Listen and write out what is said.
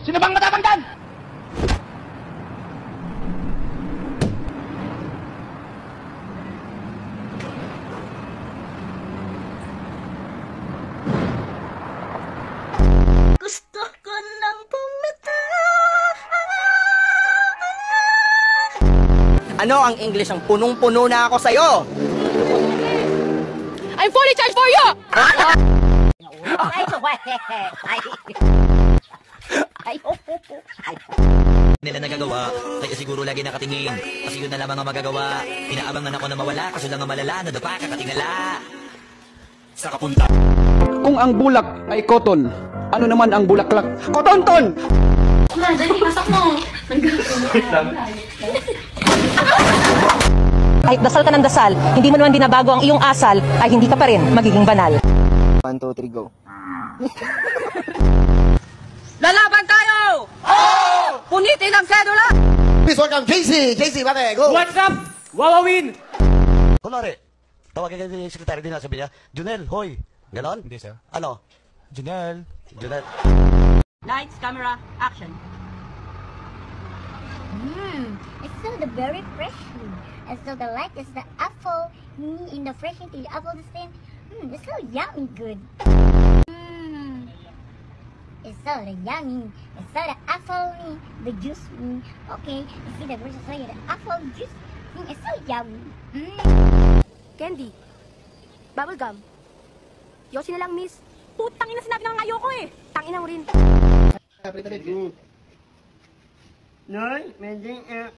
Sino bang matapang dyan? Gusto ko nang pumita. Ano ang English ang punong-puno na ako sa'yo? I'm fully charged for you! Nila nagagawa, kaya siguro lagi nakatingin. Kasi yun na lamang ang magagawa. Inaabangan ako na mawala, kaso lang ang malala, nadapa kakatingala. Sa kapunta. Kung ang bulak ay cotton, ano naman ang bulaklak? Kotonton! Dali, pasok mo. Kahit dasal ka ng dasal, hindi mo naman binabago ang iyong asal, ay hindi ka pa rin magiging banal. 1, 2, 3, go. Lalaban tayo! Oo! Punitin ang sedula! Please welcome JC! JC, pare, go! What's up? Wawawin! Kunwari, tawagin ka yung sekretary din, sabi niya, Junel, hoy. Ganon? Hindi, sir. Ano? Junel. Junel. Lights, camera, action. It's so the very fresh. And so the light is the apple. In the fresh the apple the same. It's so yummy good. It's so the yummy. It's so the apple the juice. Okay, you see the version so the apple juice. It's so yummy. Candy. Bubblegum. Yosi na lang, miss. Putang ina, sinabi na nga ayoko eh. Tangina mo rin. Noy, medyo